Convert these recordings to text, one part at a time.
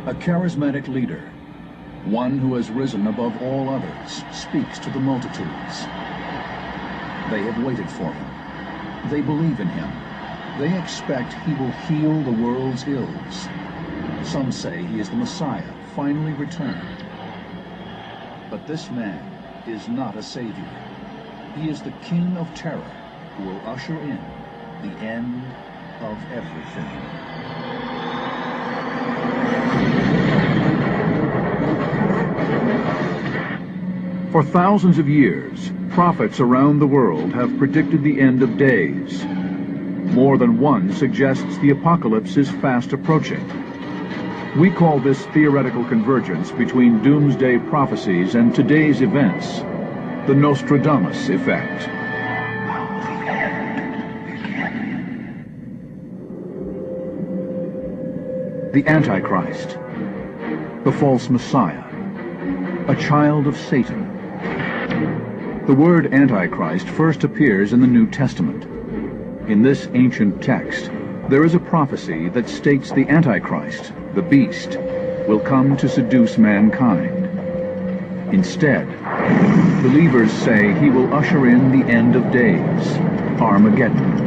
A charismatic leader, one who has risen above all others, speaks to the multitudes. They have waited for him. They believe in him. They expect he will heal the world's ills. Some say he is the Messiah, finally returned. But this man is not a savior. He is the King of Terror, who will usher in the end of everything. For thousands of years, prophets around the world have predicted the end of days. More than one suggests the apocalypse is fast approaching. We call this theoretical convergence between doomsday prophecies and today's events the Nostradamus effect. The Antichrist, the false Messiah, a child of Satan. The word Antichrist first appears in the New Testament. In this ancient text, there is a prophecy that states the Antichrist, the beast, will come to seduce mankind. Instead, believers say he will usher in the end of days, Armageddon.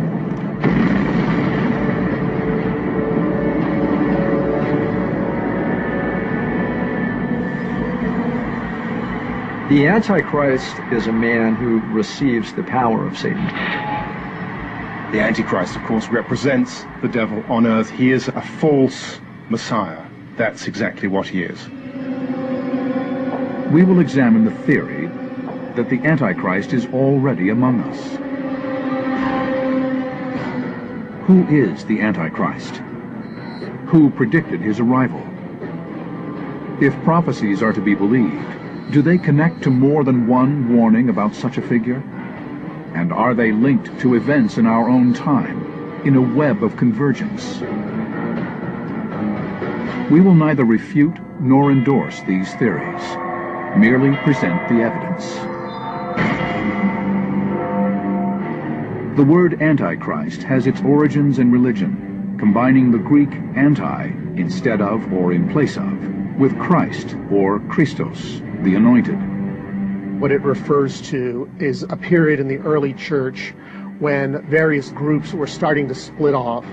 The Antichrist is a man who receives the power of Satan. The Antichrist, of course, represents the devil on earth. He is a false Messiah. That's exactly what he is. We will examine the theory that the Antichrist is already among us. Who is the Antichrist? Who predicted his arrival? If prophecies are to be believed, do they connect to more than one warning about such a figure? And are they linked to events in our own time, in a web of convergence? We will neither refute nor endorse these theories, merely present the evidence. The word Antichrist has its origins in religion, combining the Greek anti, instead of or in place of, with Christ or Christos, the anointed. What it refers to is a period in the early church when various groups were starting to split off,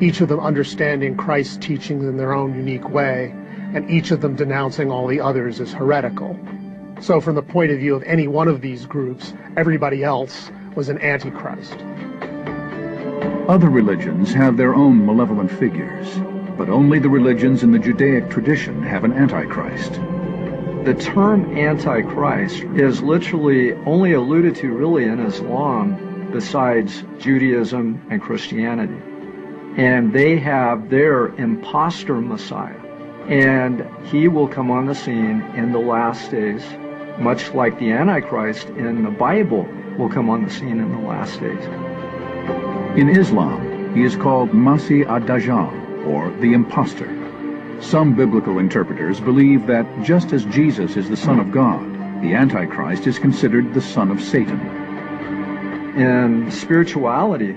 each of them understanding Christ's teachings in their own unique way, and each of them denouncing all the others as heretical. So from the point of view of any one of these groups, everybody else was an antichrist. Other religions have their own malevolent figures, but only the religions in the Judaic tradition have an antichrist. The term Antichrist is literally only alluded to really in Islam besides Judaism and Christianity. And they have their imposter Messiah. And he will come on the scene in the last days, much like the Antichrist in the Bible will come on the scene in the last days. In Islam, he is called Masih ad-Dajjal, or the impostor. Some biblical interpreters believe that just as Jesus is the Son of God, the Antichrist is considered the son of Satan. In spirituality,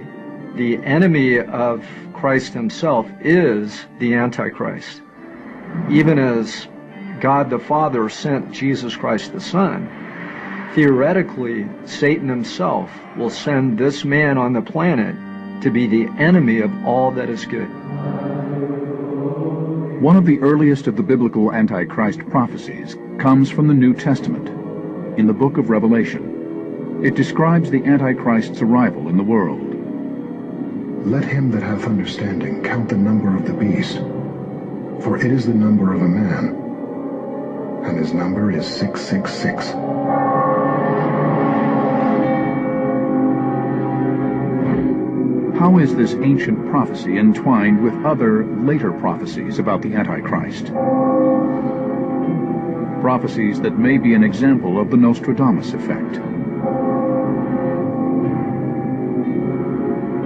the enemy of Christ himself is the Antichrist. Even as God the Father sent Jesus Christ the Son, theoretically, Satan himself will send this man on the planet to be the enemy of all that is good. One of the earliest of the biblical Antichrist prophecies comes from the New Testament, in the book of Revelation. It describes the Antichrist's arrival in the world. Let him that hath understanding count the number of the beast, for it is the number of a man, and his number is 666. How is this ancient prophecy entwined with other later prophecies about the Antichrist? Prophecies that may be an example of the Nostradamus effect.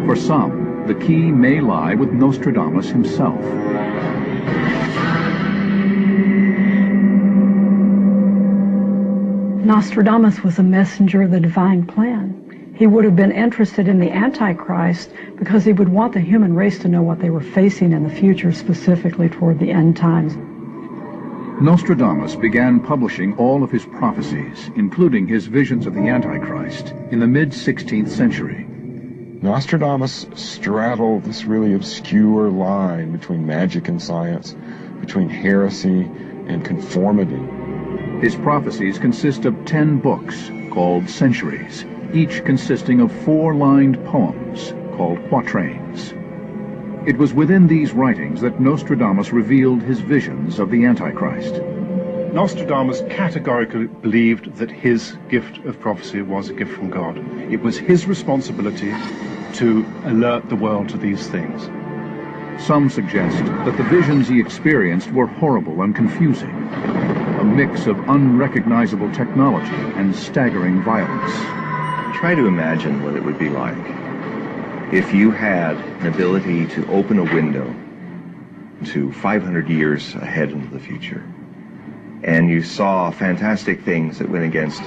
For some, the key may lie with Nostradamus himself. Nostradamus was a messenger of the divine plan. He would have been interested in the Antichrist because he would want the human race to know what they were facing in the future, specifically toward the end times. Nostradamus began publishing all of his prophecies, including his visions of the Antichrist, in the mid-16th century. Nostradamus straddled this really obscure line between magic and science, between heresy and conformity. His prophecies consist of 10 books called centuries, each consisting of 4-lined poems called quatrains. It was within these writings that Nostradamus revealed his visions of the Antichrist. Nostradamus categorically believed that his gift of prophecy was a gift from God. It was his responsibility to alert the world to these things. Some suggest that the visions he experienced were horrible and confusing, a mix of unrecognizable technology and staggering violence. Try to imagine what it would be like if you had an ability to open a window to 500 years ahead into the future, and you saw fantastic things that went against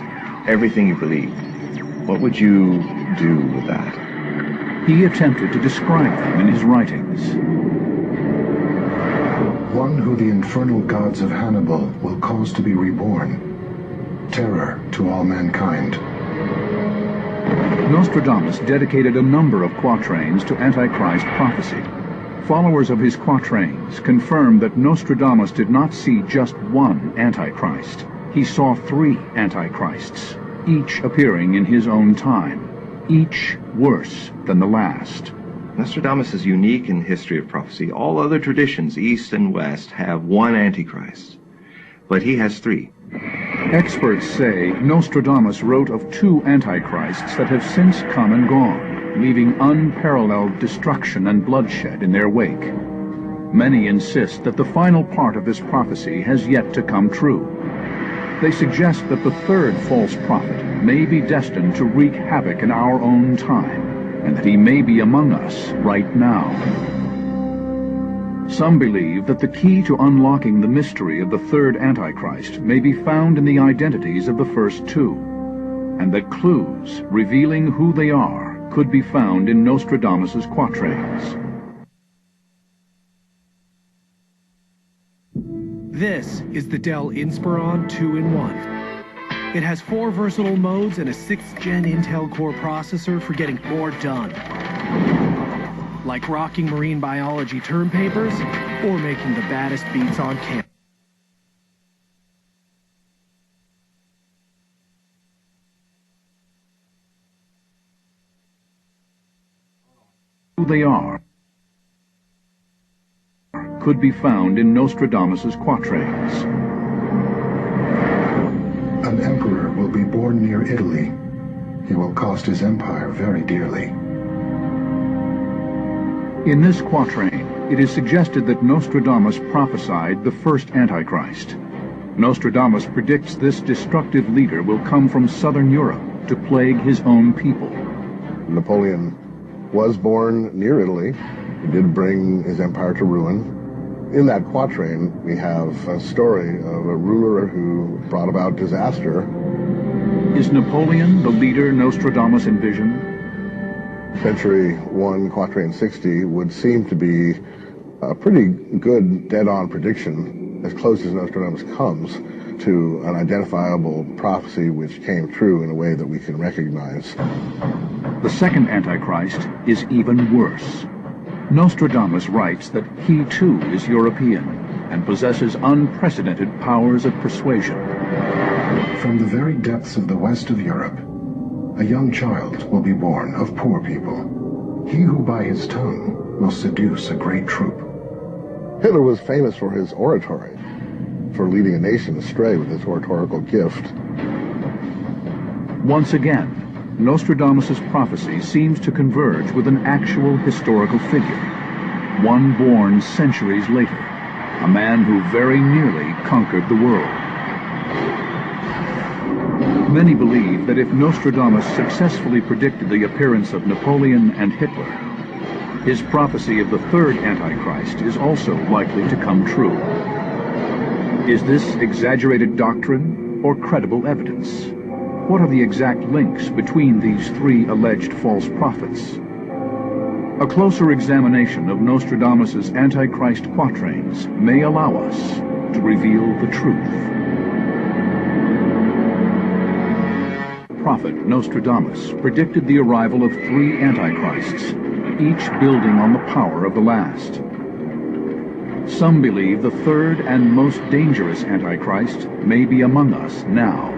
everything you believed. What would you do with that? He attempted to describe them in his writings. One who the infernal gods of Hannibal will cause to be reborn, terror to all mankind. Nostradamus dedicated a number of quatrains to Antichrist prophecy. Followers of his quatrains confirmed that Nostradamus did not see just one Antichrist. He saw 3 Antichrists, each appearing in his own time, each worse than the last. Nostradamus is unique in the history of prophecy. All other traditions, East and West, have one Antichrist, but he has 3. Experts say Nostradamus wrote of 2 Antichrists that have since come and gone, leaving unparalleled destruction and bloodshed in their wake. Many insist that the final part of this prophecy has yet to come true. They suggest that the 3rd false prophet may be destined to wreak havoc in our own time, and that he may be among us right now. Some believe that the key to unlocking the mystery of the 3rd Antichrist may be found in the identities of the first 2, and that clues revealing who they are could be found in Nostradamus's quatrains. This is the Dell Inspiron 2-in-1. It has 4 versatile modes and a 6th-gen Intel Core processor for getting more done. Like rocking marine biology term papers, or making the baddest beats on campus. Who they are could be found in Nostradamus's quatrains. An emperor will be born near Italy. He will cost his empire very dearly. In this quatrain, it is suggested that Nostradamus prophesied the first Antichrist. Nostradamus predicts this destructive leader will come from southern Europe to plague his own people. Napoleon was born near Italy. He did bring his empire to ruin. In that quatrain, we have a story of a ruler who brought about disaster. Is Napoleon the leader Nostradamus envisioned? Century 1, quatrain 60 would seem to be a pretty good dead-on prediction, as close as Nostradamus comes to an identifiable prophecy which came true in a way that we can recognize. The second Antichrist is even worse. Nostradamus writes that he too is European and possesses unprecedented powers of persuasion. From the very depths of the west of Europe, a young child will be born of poor people. He who by his tongue will seduce a great troop. Hitler was famous for his oratory, for leading a nation astray with his oratorical gift. Once again, Nostradamus's prophecy seems to converge with an actual historical figure, one born centuries later, a man who very nearly conquered the world. Many believe that if Nostradamus successfully predicted the appearance of Napoleon and Hitler, his prophecy of the 3rd Antichrist is also likely to come true. Is this exaggerated doctrine or credible evidence? What are the exact links between these three alleged false prophets? A closer examination of Nostradamus's Antichrist quatrains may allow us to reveal the truth. Prophet Nostradamus predicted the arrival of three Antichrists, each building on the power of the last. Some believe the third and most dangerous Antichrist may be among us now.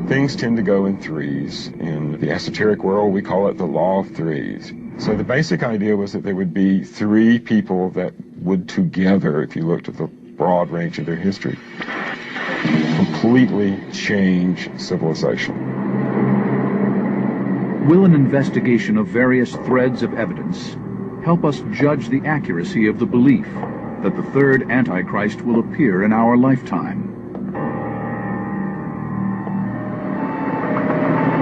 Things tend to go in threes. In the esoteric world, we call it the law of threes. So the basic idea was that there would be three people that would together, if you looked at the broad range of their history, completely change civilization. Will an investigation of various threads of evidence help us judge the accuracy of the belief that the third Antichrist will appear in our lifetime?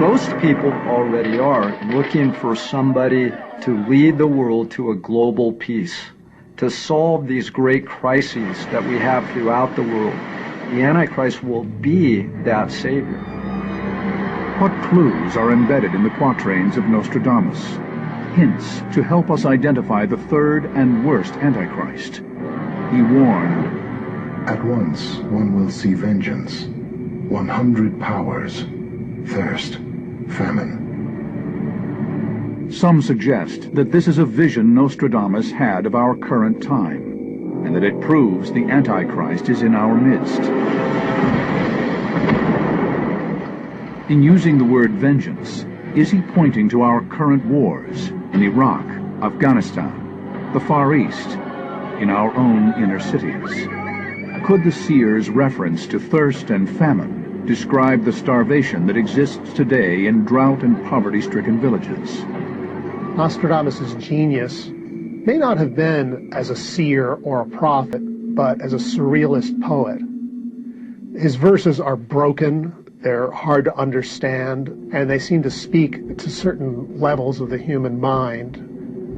Most people already are looking for somebody to lead the world to a global peace, to solve these great crises that we have throughout the world. The Antichrist will be that savior. What clues are embedded in the quatrains of Nostradamus? Hints to help us identify the third and worst Antichrist. He warned, "At once one will see vengeance, 100 powers, thirst, famine." Some suggest that this is a vision Nostradamus had of our current time, and that it proves the Antichrist is in our midst. In using the word vengeance, is he pointing to our current wars in Iraq, Afghanistan, the Far East, in our own inner cities? Could the seer's reference to thirst and famine describe the starvation that exists today in drought and poverty-stricken villages? Nostradamus' genius may not have been as a seer or a prophet, but as a surrealist poet. His verses are broken, they're hard to understand, and they seem to speak to certain levels of the human mind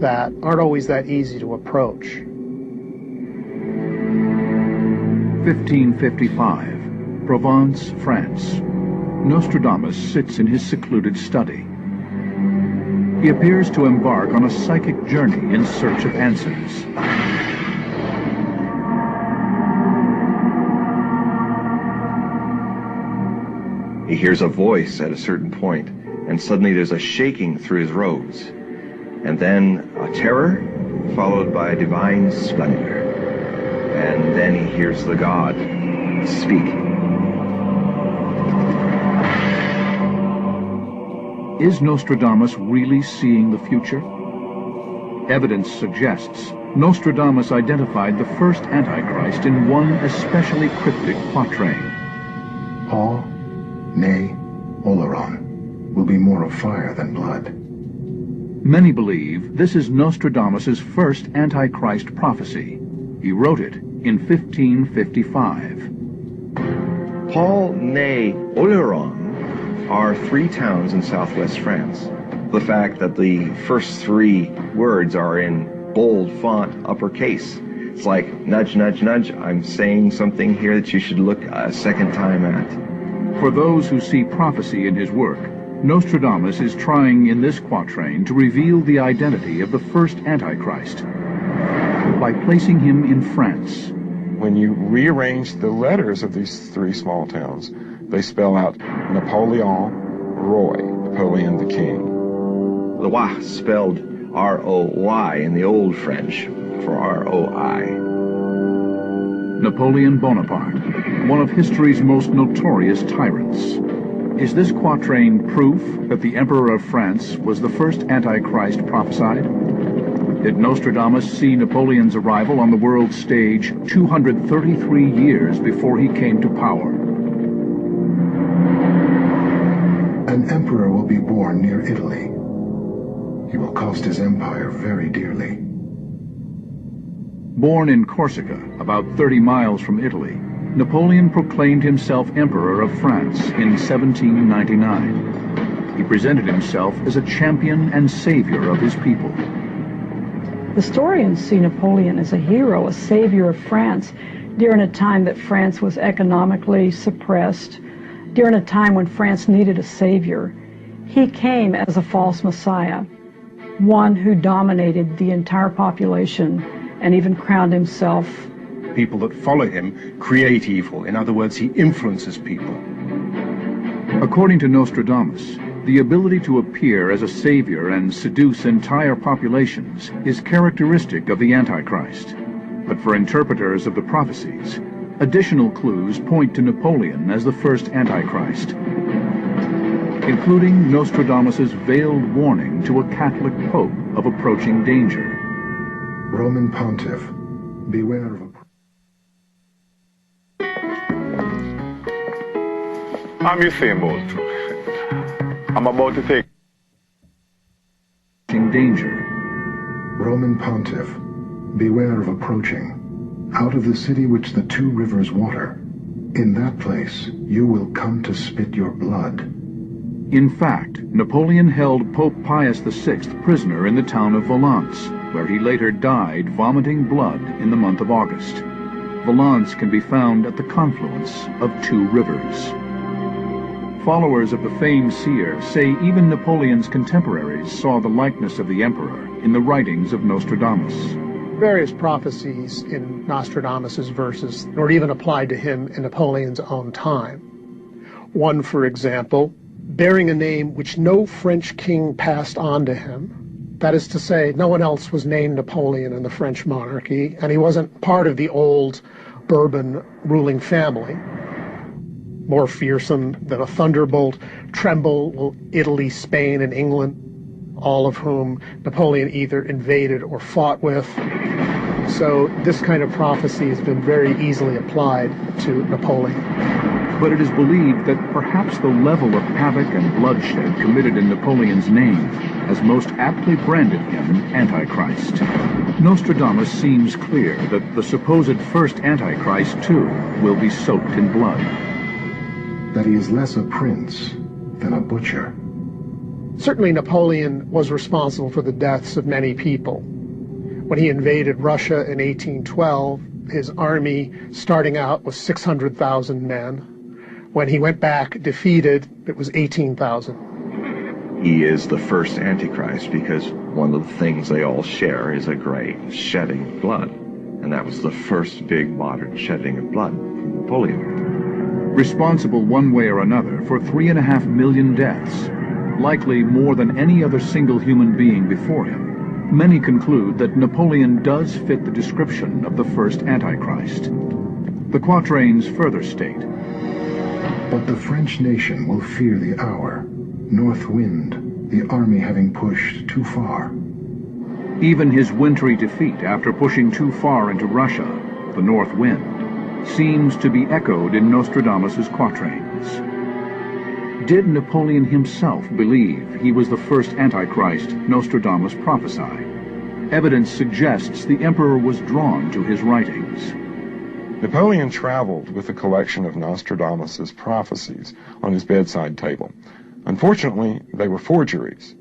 that aren't always that easy to approach. 1555, Provence, France. Nostradamus sits in his secluded study. He appears to embark on a psychic journey in search of answers. He hears a voice at a certain point, and suddenly there's a shaking through his robes, and then a terror followed by a divine splendor, and then he hears the God speak. Is Nostradamus really seeing the future? Evidence suggests Nostradamus identified the first Antichrist in one especially cryptic quatrain. "Paul, nay, Oleron, will be more of fire than blood." Many believe this is Nostradamus's first Antichrist prophecy. He wrote it in 1555. Paul, nay, Oleron are three towns in southwest France. The fact that the first three words are in bold font, uppercase. It's like, nudge, nudge, nudge, I'm saying something here that you should look a second time at. For those who see prophecy in his work, Nostradamus is trying in this quatrain to reveal the identity of the first Antichrist by placing him in France. When you rearrange the letters of these three small towns, they spell out Napoleon Roy, Napoleon the King. The Y spelled R-O-Y in the old French for R-O-I. Napoleon Bonaparte, one of history's most notorious tyrants. Is this quatrain proof that the Emperor of France was the first Antichrist prophesied? Did Nostradamus see Napoleon's arrival on the world stage 233 years before he came to power? An emperor will be born near Italy. He will cost his empire very dearly. Born in Corsica, about 30 miles from Italy, Napoleon proclaimed himself Emperor of France in 1799. He presented himself as a champion and savior of his people. Historians see Napoleon as a hero, a savior of France, during a time that France was economically suppressed, during a time when France needed a savior. He came as a false Messiah, one who dominated the entire population and even crowned himself. People that follow him create evil. In other words, he influences people. According to Nostradamus, the ability to appear as a savior and seduce entire populations is characteristic of the Antichrist. But for interpreters of the prophecies, additional clues point to Napoleon as the first Antichrist, including Nostradamus's veiled warning to a Catholic Pope of approaching danger. Roman Pontiff, beware of a... I'm Usain Bolt. I'm about to take... danger. Roman Pontiff, beware of approaching. Out of the city which the two rivers water, in that place you will come to spit your blood. In fact, Napoleon held Pope Pius VI prisoner in the town of Valence, where he later died vomiting blood in the month of August. Valence can be found at the confluence of two rivers. Followers of the famed seer say even Napoleon's contemporaries saw the likeness of the emperor in the writings of Nostradamus. Various prophecies in Nostradamus's verses were even applied to him in Napoleon's own time. One, for example, bearing a name which no French king passed on to him. That is to say, no one else was named Napoleon in the French monarchy, and he wasn't part of the old Bourbon ruling family. More fearsome than a thunderbolt, tremble Italy, Spain, and England, all of whom Napoleon either invaded or fought with. So this kind of prophecy has been very easily applied to Napoleon. But it is believed that perhaps the level of havoc and bloodshed committed in Napoleon's name has most aptly branded him Antichrist. Nostradamus seems clear that the supposed first Antichrist, too, will be soaked in blood. That he is less a prince than a butcher. Certainly Napoleon was responsible for the deaths of many people. When he invaded Russia in 1812, his army starting out was 600,000 men. When he went back defeated, it was 18,000. He is the first Antichrist because one of the things they all share is a great shedding of blood. And that was the first big modern shedding of blood from Napoleon. Responsible one way or another for 3.5 million deaths, likely more than any other single human being before him, many conclude that Napoleon does fit the description of the first Antichrist. The quatrains further state, "But the French nation will fear the hour, north wind, the army having pushed too far." Even his wintry defeat after pushing too far into Russia, the north wind, seems to be echoed in Nostradamus's quatrains. Did Napoleon himself believe he was the first Antichrist Nostradamus prophesied? Evidence suggests the emperor was drawn to his writings. Napoleon traveled with a collection of Nostradamus's prophecies on his bedside table. Unfortunately, they were forgeries.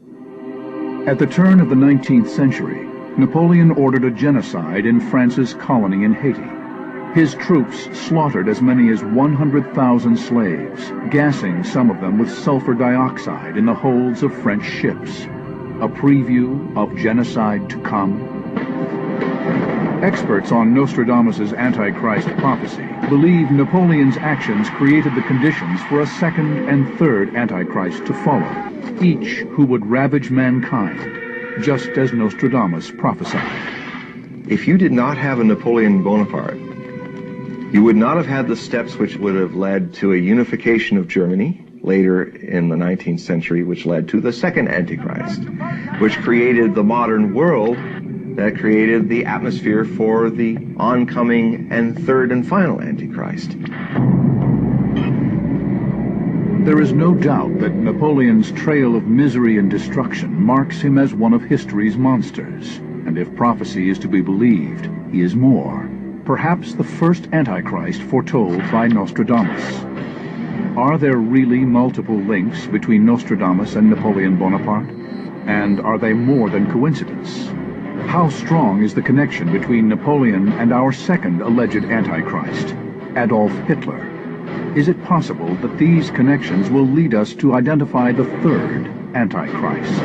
At the turn of the 19th century, Napoleon ordered a genocide in France's colony in Haiti. His troops slaughtered as many as 100,000 slaves, gassing some of them with sulfur dioxide in the holds of French ships. A preview of genocide to come. Experts on Nostradamus's Antichrist prophecy believe Napoleon's actions created the conditions for a second and third Antichrist to follow, each who would ravage mankind, just as Nostradamus prophesied. If you did not have a Napoleon Bonaparte, you would not have had the steps which would have led to a unification of Germany later in the 19th century, which led to the second Antichrist, which created the modern world that created the atmosphere for the oncoming and third and final Antichrist. There is no doubt that Napoleon's trail of misery and destruction marks him as one of history's monsters, and if prophecy is to be believed, he is more. Perhaps the first Antichrist foretold by Nostradamus. Are there really multiple links between Nostradamus and Napoleon Bonaparte? And are they more than coincidence? How strong is the connection between Napoleon and our second alleged Antichrist, Adolf Hitler? Is it possible that these connections will lead us to identify the third Antichrist?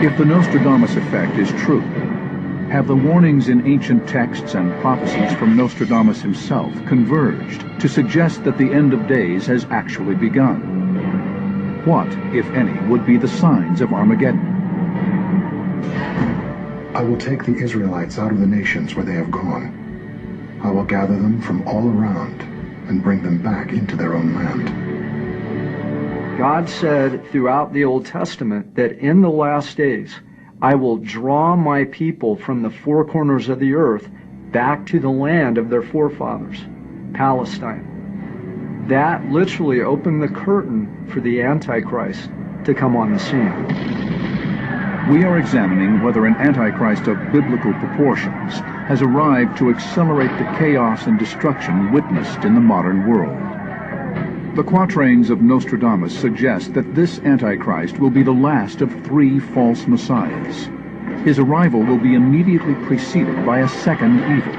If the Nostradamus effect is true, have the warnings in ancient texts and prophecies from Nostradamus himself converged to suggest that the end of days has actually begun? What, if any, would be the signs of Armageddon? I will take the Israelites out of the nations where they have gone. I will gather them from all around and bring them back into their own land. God said throughout the Old Testament that in the last days, I will draw my people from the four corners of the earth back to the land of their forefathers, Palestine. That literally opened the curtain for the Antichrist to come on the scene. We are examining whether an Antichrist of biblical proportions has arrived to accelerate the chaos and destruction witnessed in the modern world. The quatrains of Nostradamus suggest that this Antichrist will be the last of three false messiahs. His arrival will be immediately preceded by a second evil,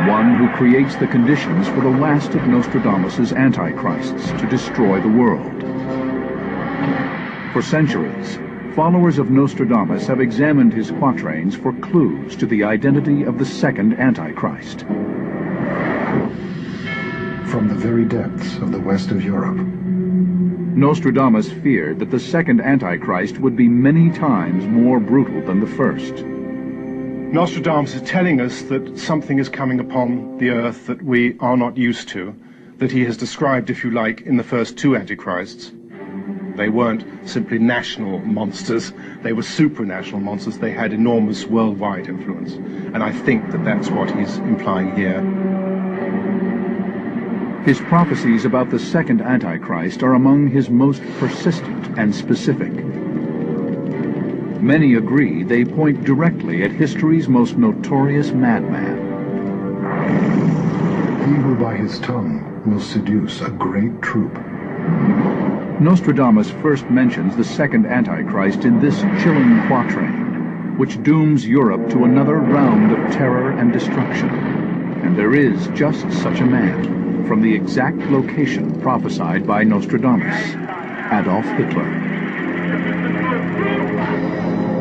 one who creates the conditions for the last of Nostradamus's Antichrists to destroy the world. For centuries, followers of Nostradamus have examined his quatrains for clues to the identity of the second Antichrist. From the very depths of the west of Europe, Nostradamus feared that the second Antichrist would be many times more brutal than the first. Nostradamus is telling us that something is coming upon the earth that we are not used to, that he has described, if you like, in the first two Antichrists. They weren't simply national monsters, they were supranational monsters. They had enormous worldwide influence. And I think that that's what he's implying here. His prophecies about the second Antichrist are among his most persistent and specific. Many agree they point directly at history's most notorious madman. He who by his tongue will seduce a great troop. Nostradamus first mentions the second Antichrist in this chilling quatrain, which dooms Europe to another round of terror and destruction. And there is just such a man, from the exact location prophesied by Nostradamus, Adolf Hitler.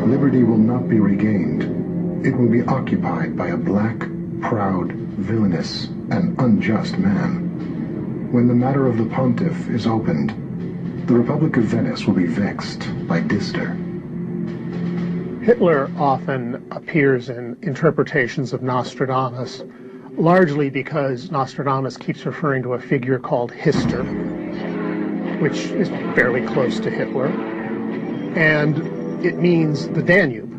Liberty will not be regained. It will be occupied by a black, proud, villainous, and unjust man. When the matter of the pontiff is opened, the Republic of Venice will be vexed by Dister. Hitler often appears in interpretations of Nostradamus, largely because Nostradamus keeps referring to a figure called Hister, which is fairly close to Hitler, and it means the Danube.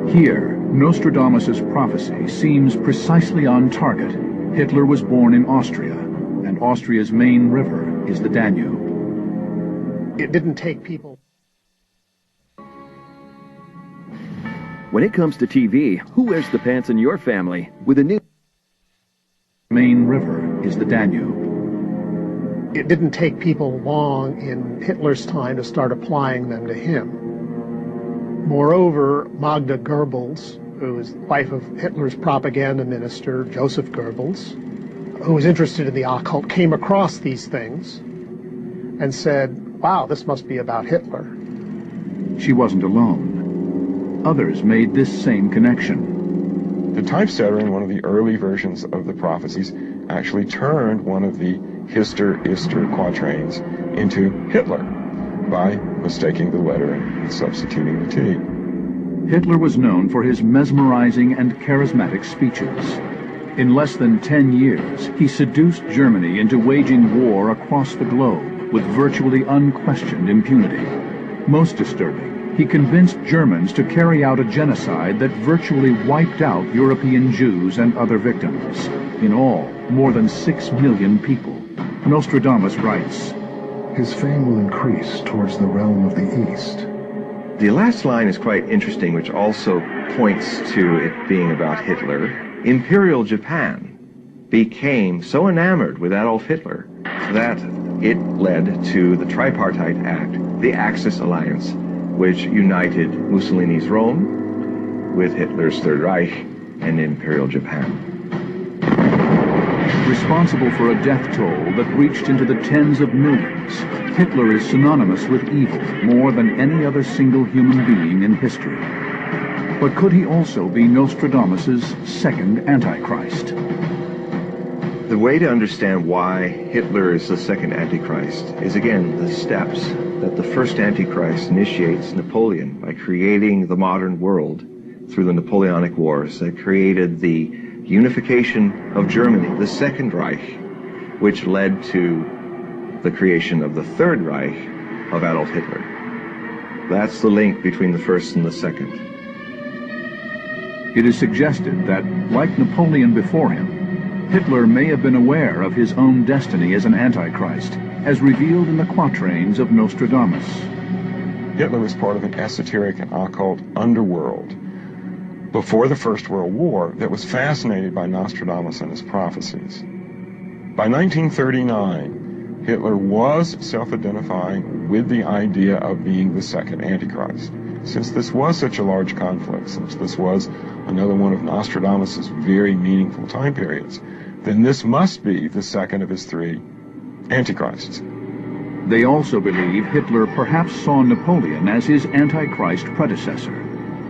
Here, Nostradamus's prophecy seems precisely on target. Hitler was born in Austria, and Austria's main river is the Danube. It didn't take people. When it comes to TV, who wears the pants in your family? With a new main river is the Danube. It didn't take people long in Hitler's time to start applying them to him. Moreover, Magda Goebbels, who was the wife of Hitler's propaganda minister, Joseph Goebbels, who was interested in the occult, came across these things and said, wow, this must be about Hitler. She wasn't alone. Others made this same connection. The typesetter in one of the early versions of the prophecies actually turned one of the Hister-Ister quatrains into Hitler by mistaking the letter and substituting the T. Hitler was known for his mesmerizing and charismatic speeches. In less than 10 years, he seduced Germany into waging war across the globe with virtually unquestioned impunity. Most disturbing, he convinced Germans to carry out a genocide that virtually wiped out European Jews and other victims. In all, more than 6 million people. Nostradamus writes, his fame will increase towards the realm of the East. The last line is quite interesting, which also points to it being about Hitler. Imperial Japan became so enamored with Adolf Hitler that it led to the Tripartite Act, the Axis Alliance, which united Mussolini's Rome with Hitler's Third Reich and Imperial Japan. Responsible for a death toll that reached into the tens of millions, Hitler is synonymous with evil more than any other single human being in history. But could he also be Nostradamus's second Antichrist? The way to understand why Hitler is the second Antichrist is, again, the steps that the first Antichrist initiates Napoleon by creating the modern world through the Napoleonic Wars that created the unification of Germany, the Second Reich, which led to the creation of the Third Reich of Adolf Hitler. That's the link between the first and the second. It is suggested that, like Napoleon before him, Hitler may have been aware of his own destiny as an Antichrist, as revealed in the quatrains of Nostradamus. Hitler was part of an esoteric and occult underworld before the First World War that was fascinated by Nostradamus and his prophecies. By 1939, Hitler was self-identifying with the idea of being the second Antichrist. Since this was such a large conflict, since this was another one of Nostradamus's very meaningful time periods, then this must be the second of his three Antichrists. They also believe Hitler perhaps saw Napoleon as his Antichrist predecessor.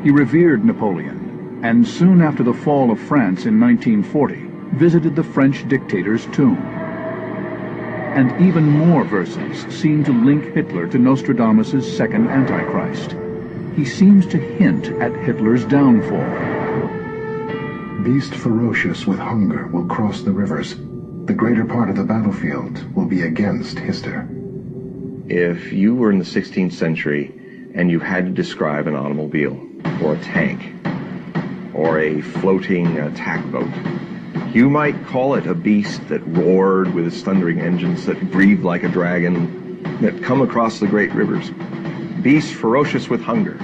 He revered Napoleon, and soon after the fall of France in 1940, visited the French dictator's tomb. And even more verses seem to link Hitler to Nostradamus's second Antichrist. He seems to hint at Hitler's downfall. Beast ferocious with hunger will cross the rivers. The greater part of the battlefield will be against Hister. If you were in the 16th century and you had to describe an automobile or a tank or a floating attack boat, you might call it a beast that roared with its thundering engines, that breathed like a dragon, that come across the great rivers. Beast ferocious with hunger.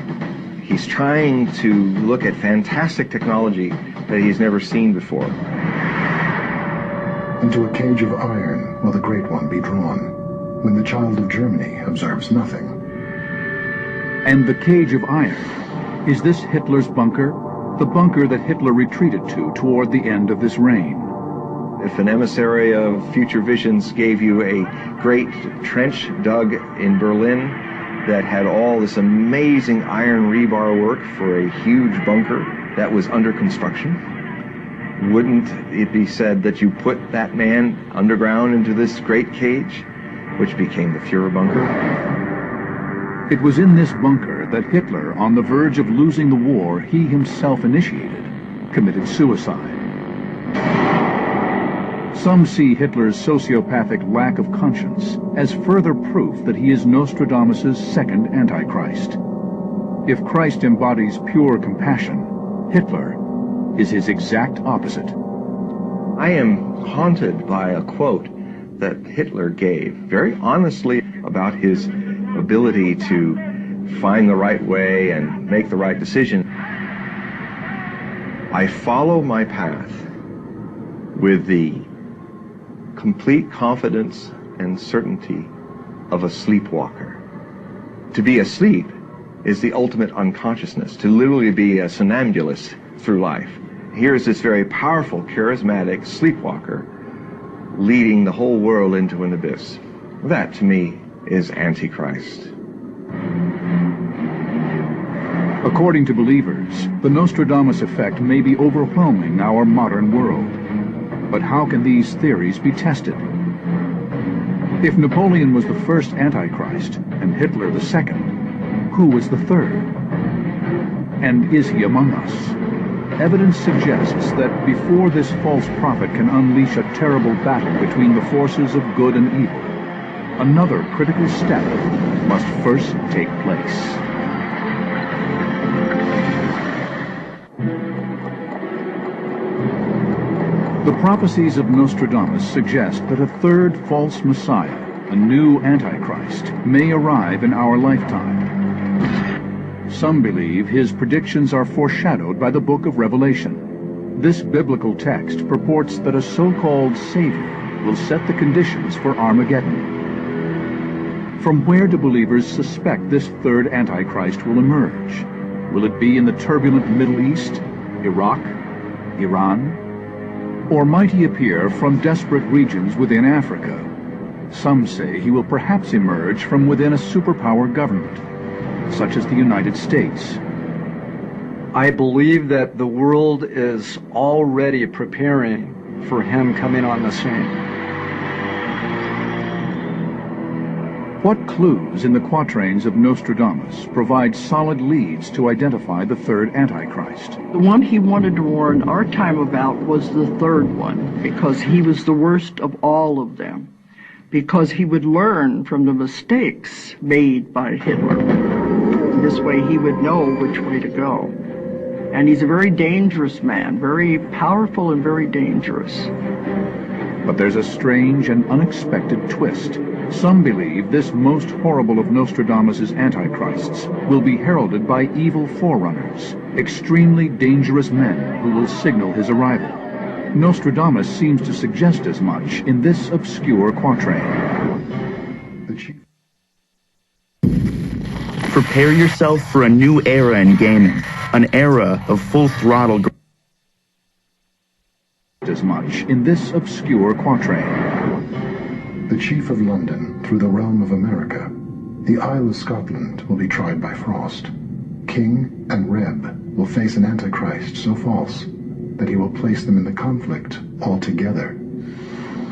He's trying to look at fantastic technology that he's never seen before. Into a cage of iron will the Great One be drawn, when the child of Germany observes nothing. And the cage of iron, is this Hitler's bunker? The bunker that Hitler retreated to toward the end of this reign. If an emissary of future visions gave you a great trench dug in Berlin that had all this amazing iron rebar work for a huge bunker that was under construction, wouldn't it be said that you put that man underground into this great cage, which became the Fuhrer bunker? It was in this bunker that Hitler, on the verge of losing the war he himself initiated, committed suicide. Some see Hitler's sociopathic lack of conscience as further proof that he is Nostradamus's second Antichrist. If Christ embodies pure compassion, Hitler is his exact opposite. I am haunted by a quote that Hitler gave very honestly about his ability to find the right way and make the right decision. I follow my path with the complete confidence and certainty of a sleepwalker. To be asleep is the ultimate unconsciousness, to literally be a somnambulist through life. Here's this very powerful, charismatic sleepwalker leading the whole world into an abyss. That, to me, is Antichrist. According to believers, the Nostradamus effect may be overwhelming our modern world. But how can these theories be tested? If Napoleon was the first Antichrist and Hitler the second, who was the third? And is he among us? Evidence suggests that before this false prophet can unleash a terrible battle between the forces of good and evil, another critical step must first take place. The prophecies of Nostradamus suggest that a third false Messiah, a new Antichrist, may arrive in our lifetime. Some believe his predictions are foreshadowed by the book of Revelation. This biblical text purports that a so-called Savior will set the conditions for Armageddon. From where do believers suspect this third Antichrist will emerge? Will it be in the turbulent Middle East, Iraq, Iran? Or might he appear from desperate regions within Africa? Some say he will perhaps emerge from within a superpower government, such as the United States. I believe that the world is already preparing for him coming on the scene. What clues in the quatrains of Nostradamus provide solid leads to identify the third Antichrist? The one he wanted to warn our time about was the third one, because he was the worst of all of them, because he would learn from the mistakes made by Hitler. This way he would know which way to go. And he's a very dangerous man, very powerful and very dangerous. But there's a strange and unexpected twist. Some believe this most horrible of Nostradamus' antichrists will be heralded by evil forerunners, extremely dangerous men who will signal his arrival. Nostradamus seems to suggest as much in this obscure quatrain. Prepare yourself for a new era in gaming, an era of full throttle. As much in this obscure quatrain. The chief of London, through the realm of America, the Isle of Scotland will be tried by frost. King and Reb will face an Antichrist so false that he will place them in the conflict altogether.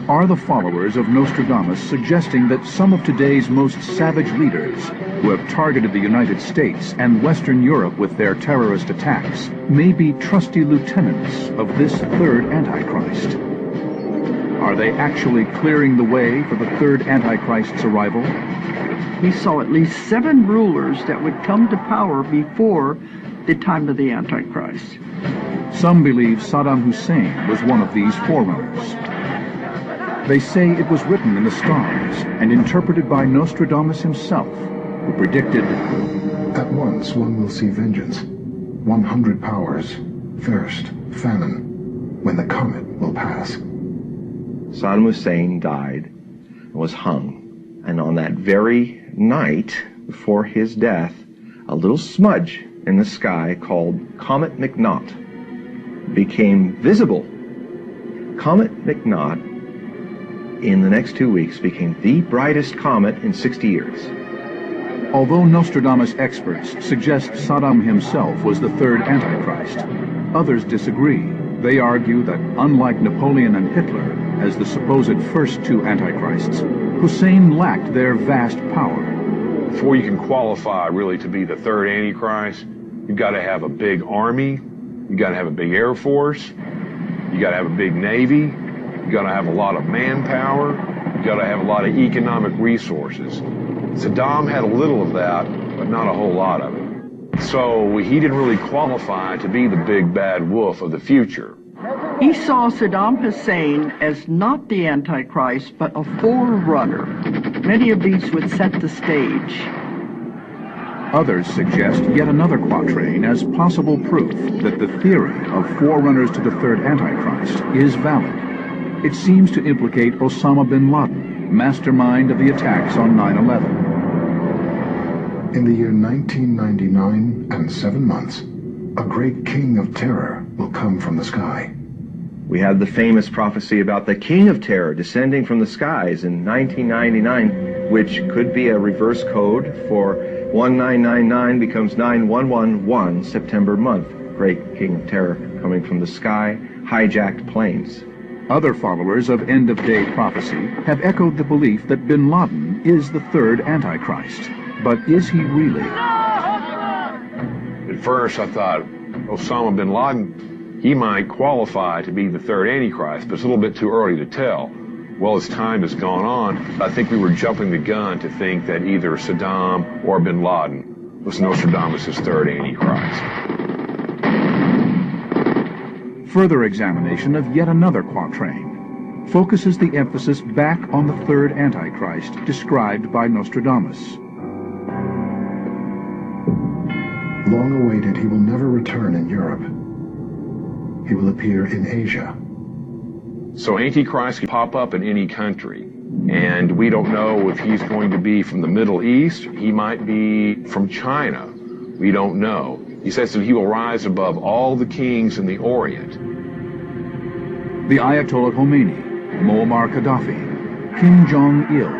Are the followers of Nostradamus suggesting that some of today's most savage leaders, who have targeted the United States and Western Europe with their terrorist attacks, may be trusty lieutenants of this third Antichrist? Are they actually clearing the way for the third Antichrist's arrival? He saw at least 7 rulers that would come to power before the time of the Antichrist. Some believe Saddam Hussein was one of these forerunners. They say it was written in the stars and interpreted by Nostradamus himself, who predicted, "At once one will see vengeance, 100 powers, thirst, famine, when the comet will pass." Saddam Hussein died and was hung. And on that very night before his death, a little smudge in the sky called Comet McNaught became visible. Comet McNaught, in the next 2 weeks, became the brightest comet in 60 years. Although Nostradamus experts suggest Saddam himself was the third Antichrist, others disagree. They argue that, unlike Napoleon and Hitler, as the supposed first 2 Antichrists, Hussein lacked their vast power. Before you can qualify really to be the third Antichrist, you've got to have a big army, you've got to have a big air force, you got to have a big navy, you got to have a lot of manpower, you got to have a lot of economic resources. Saddam had a little of that, but not a whole lot of it. So he didn't really qualify to be the big bad wolf of the future. He saw Saddam Hussein as not the Antichrist, but a forerunner. Many of these would set the stage. Others suggest yet another quatrain as possible proof that the theory of forerunners to the third Antichrist is valid. It seems to implicate Osama bin Laden, mastermind of the attacks on 9/11. In the year 1999 and 7 months, a great king of terror will come from the sky. We have the famous prophecy about the King of Terror descending from the skies in 1999, which could be a reverse code for 1999 becomes 9111 September month. Great King of Terror coming from the sky, hijacked planes. Other followers of end-of-day prophecy have echoed the belief that bin Laden is the third Antichrist. But is he really? At first I thought Osama bin Laden, he might qualify to be the third Antichrist, but it's a little bit too early to tell. Well, as time has gone on, I think we were jumping the gun to think that either Saddam or bin Laden was Nostradamus' third Antichrist. Further examination of yet another quatrain focuses the emphasis back on the third Antichrist described by Nostradamus. Long awaited, he will never return in Europe. He will appear in Asia. So Antichrist can pop up in any country. And we don't know if he's going to be from the Middle East. He might be from China. We don't know. He says that he will rise above all the kings in the Orient. The Ayatollah Khomeini, Muammar Gaddafi, Kim Jong-il,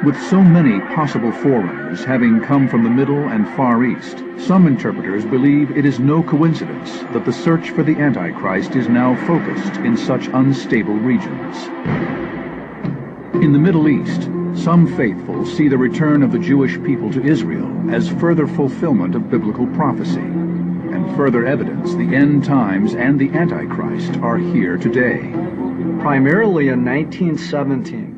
with so many possible forerunners having come from the Middle and Far East, some interpreters believe it is no coincidence that the search for the Antichrist is now focused in such unstable regions. In the Middle East, some faithful see the return of the Jewish people to Israel as further fulfillment of biblical prophecy, and further evidence the end times and the Antichrist are here today. Primarily in 1917,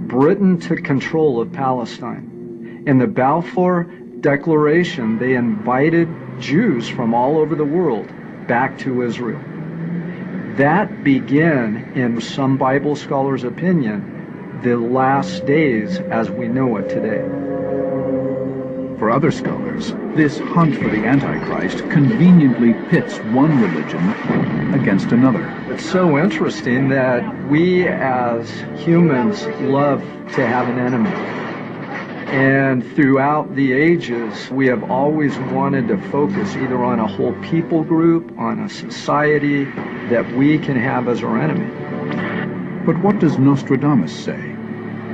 Britain took control of Palestine. In the Balfour Declaration, they invited Jews from all over the world back to Israel. That began, in some Bible scholars' opinion, the last days as we know it today. For other scholars, this hunt for the Antichrist conveniently pits one religion against another. It's so interesting that we as humans love to have an enemy. And throughout the ages, we have always wanted to focus either on a whole people group, on a society that we can have as our enemy. But what does Nostradamus say?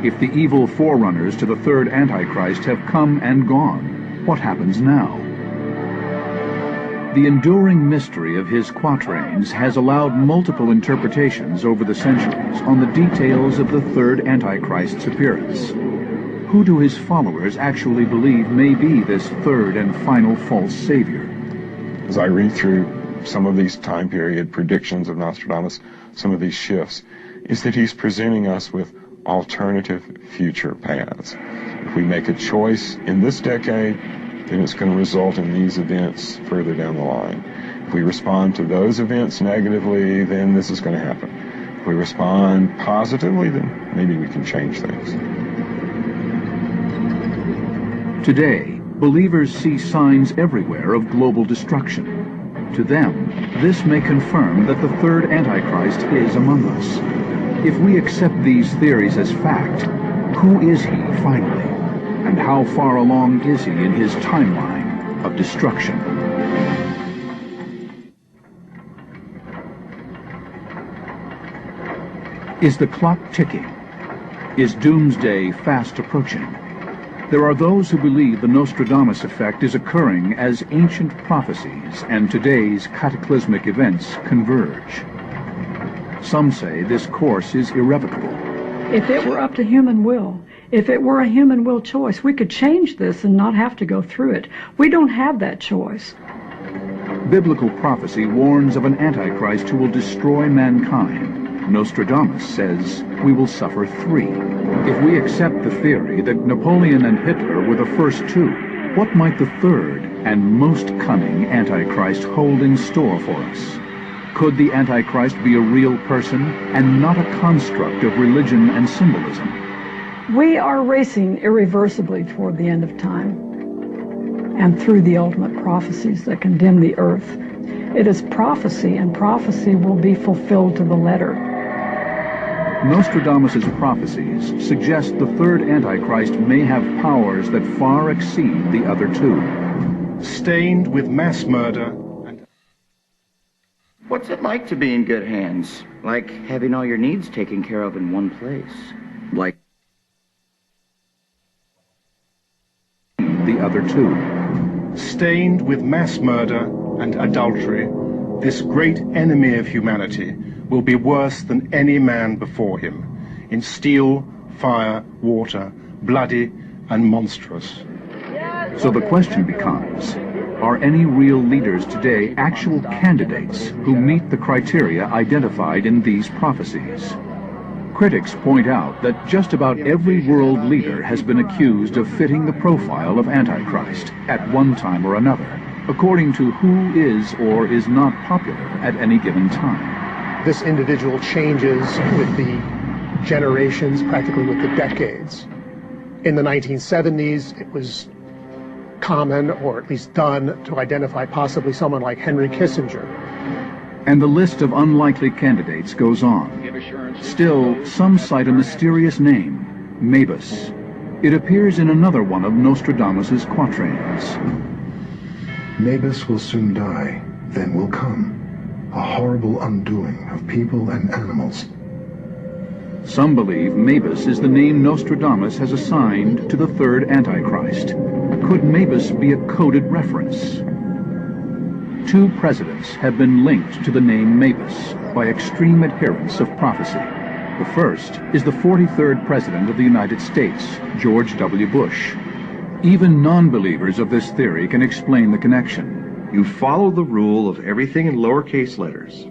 If the evil forerunners to the third Antichrist have come and gone, what happens now? The enduring mystery of his quatrains has allowed multiple interpretations over the centuries on the details of the third Antichrist's appearance. Who do his followers actually believe may be this third and final false savior? As I read through some of these time period predictions of Nostradamus, some of these shifts, is that he's presenting us with alternative future paths. If we make a choice in this decade, then it's going to result in these events further down the line. If we respond to those events negatively, then this is going to happen. If we respond positively, then maybe we can change things. Today, believers see signs everywhere of global destruction. To them, this may confirm that the third Antichrist is among us. If we accept these theories as fact, who is he finally? And how far along is he in his timeline of destruction? Is the clock ticking? Is doomsday fast approaching? There are those who believe the Nostradamus effect is occurring as ancient prophecies and today's cataclysmic events converge. Some say this course is irrevocable. If it were up to human will, if it were a human will choice, we could change this and not have to go through it. We don't have that choice. Biblical prophecy warns of an Antichrist who will destroy mankind. Nostradamus says we will suffer 3. If we accept the theory that Napoleon and Hitler were the first 2, what might the third and most cunning Antichrist hold in store for us? Could the Antichrist be a real person and not a construct of religion and symbolism? We are racing irreversibly toward the end of time and through the ultimate prophecies that condemn the earth. It is prophecy, and prophecy will be fulfilled to the letter. Nostradamus' prophecies suggest the third Antichrist may have powers that far exceed the other 2. Stained with mass murder. What's it like to be in good hands? Like having all your needs taken care of in one place? Like the other 2. Stained with mass murder and adultery, this great enemy of humanity will be worse than any man before him, in steel, fire, water, bloody and monstrous. So the question becomes, are any real leaders today actual candidates who meet the criteria identified in these prophecies? Critics point out that just about every world leader has been accused of fitting the profile of Antichrist at one time or another, according to who is or is not popular at any given time. This individual changes with the generations, practically with the decades. In the 1970s, it was common, or at least done, to identify possibly someone like Henry Kissinger. And the list of unlikely candidates goes on. Still, some cite a mysterious name, Mabus. It appears in another one of Nostradamus's quatrains. Mabus will soon die, then will come a horrible undoing of people and animals. Some believe Mabus is the name Nostradamus has assigned to the third Antichrist. Could Mabus be a coded reference? 2 presidents have been linked to the name Mabus by extreme adherents of prophecy. The first is the 43rd President of the United States, George W. Bush. Even non-believers of this theory can explain the connection. You follow the rule of everything in lowercase letters.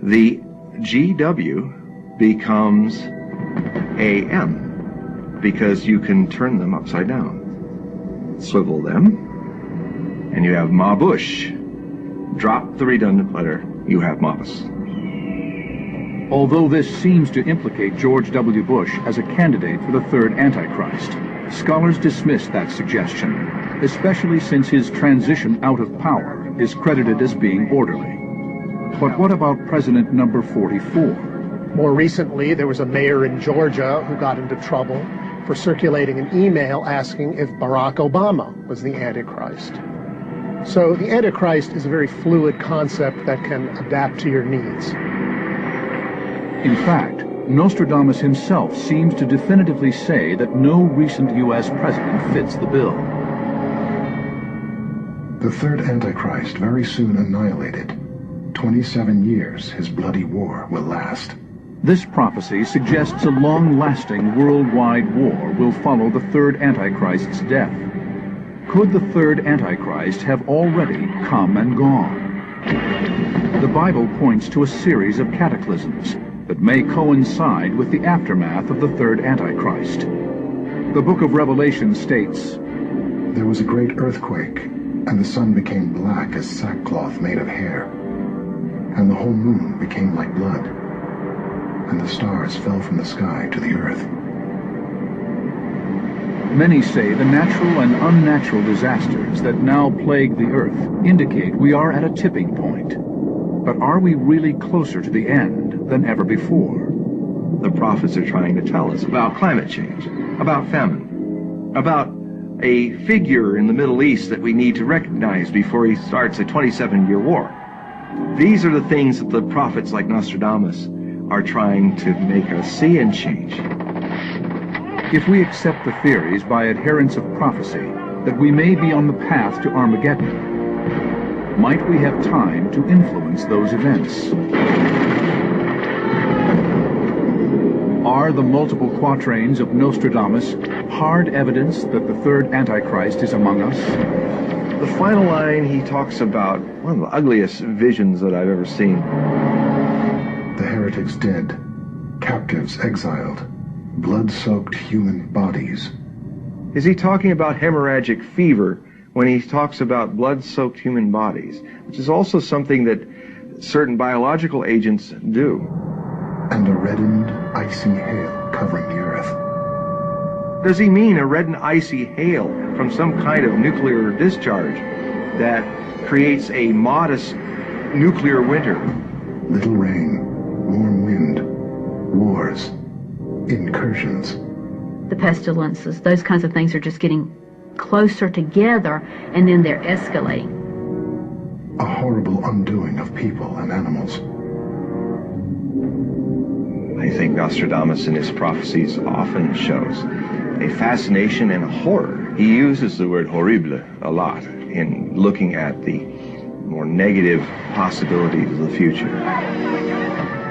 The GW becomes AM because you can turn them upside down. Swivel them, and you have Ma Bush. Drop the redundant letter, you have Mabus. Although this seems to implicate George W. Bush as a candidate for the third Antichrist, scholars dismiss that suggestion, especially since his transition out of power is credited as being orderly. But what about President number 44? More recently, there was a mayor in Georgia who got into trouble for circulating an email asking if Barack Obama was the Antichrist. So the Antichrist is a very fluid concept that can adapt to your needs. In fact, Nostradamus himself seems to definitively say that no recent U.S. president fits the bill. The third Antichrist very soon annihilated. 27 years his bloody war will last. This prophecy suggests a long-lasting worldwide war will follow the third Antichrist's death. Could the third Antichrist have already come and gone? The Bible points to a series of cataclysms that may coincide with the aftermath of the third Antichrist. The book of Revelation states, "There was a great earthquake, and the sun became black as sackcloth made of hair, and the whole moon became like blood, and the stars fell from the sky to the earth." Many say the natural and unnatural disasters that now plague the earth indicate we are at a tipping point. But are we really closer to the end than ever before? The prophets are trying to tell us about climate change, about famine, about a figure in the Middle East that we need to recognize before he starts a 27-year war. These are the things that the prophets like Nostradamus are trying to make us see and change. If we accept the theories by adherents of prophecy that we may be on the path to Armageddon, might we have time to influence those events? Are the multiple quatrains of Nostradamus hard evidence that the third Antichrist is among us? The final line, he talks about one of the ugliest visions that I've ever seen. The heretics dead, captives exiled, blood-soaked human bodies. Is he talking about hemorrhagic fever when he talks about blood-soaked human bodies, which is also something that certain biological agents do? And a reddened, icy hail covering the earth. Does he mean a red and icy hail from some kind of nuclear discharge that creates a modest nuclear winter? Little rain, warm wind, wars, incursions. The pestilences, those kinds of things are just getting closer together, and then they're escalating. A horrible undoing of people and animals. I think Nostradamus in his prophecies often shows a fascination and a horror. He uses the word horrible a lot in looking at the more negative possibilities of the future.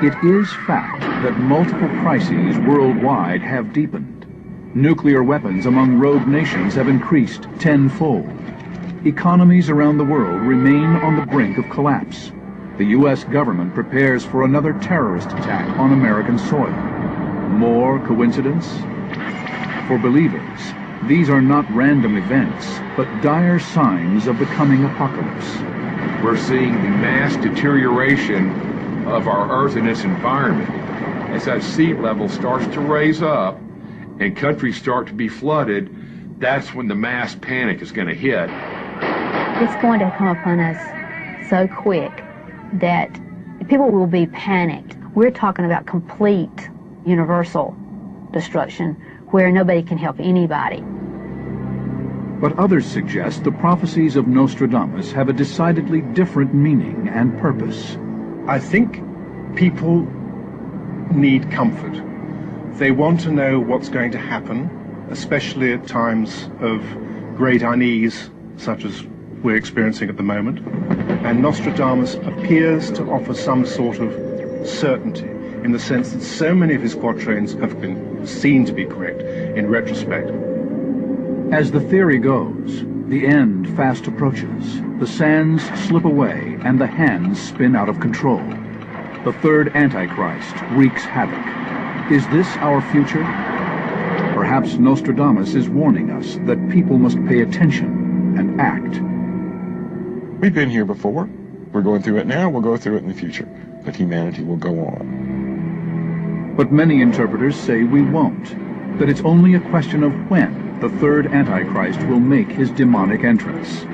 It is fact that multiple crises worldwide have deepened. Nuclear weapons among rogue nations have increased tenfold. Economies around the world remain on the brink of collapse. The U.S. government prepares for another terrorist attack on American soil. More coincidence? For believers, these are not random events, but dire signs of the coming apocalypse. We're seeing the mass deterioration of our Earth and its environment. As that sea level starts to raise up and countries start to be flooded, that's when the mass panic is going to hit. It's going to come upon us so quick that people will be panicked. We're talking about complete universal destruction where nobody can help anybody. But others suggest the prophecies of Nostradamus have a decidedly different meaning and purpose. I think people need comfort. They want to know what's going to happen, especially at times of great unease, such as we're experiencing at the moment. And Nostradamus appears to offer some sort of certainty, in the sense that so many of his quatrains have been seen to be correct in retrospect. As the theory goes, the end fast approaches. The sands slip away and the hands spin out of control. The third Antichrist wreaks havoc. Is this our future? Perhaps Nostradamus is warning us that people must pay attention and act. We've been here before. We're going through it now. We'll go through it in the future. But humanity will go on. But many interpreters say we won't. That it's only a question of when the third Antichrist will make his demonic entrance.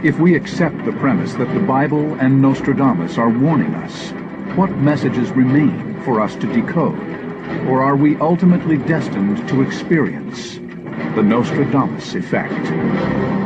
If we accept the premise that the Bible and Nostradamus are warning us, what messages remain for us to decode? Or are we ultimately destined to experience the Nostradamus effect?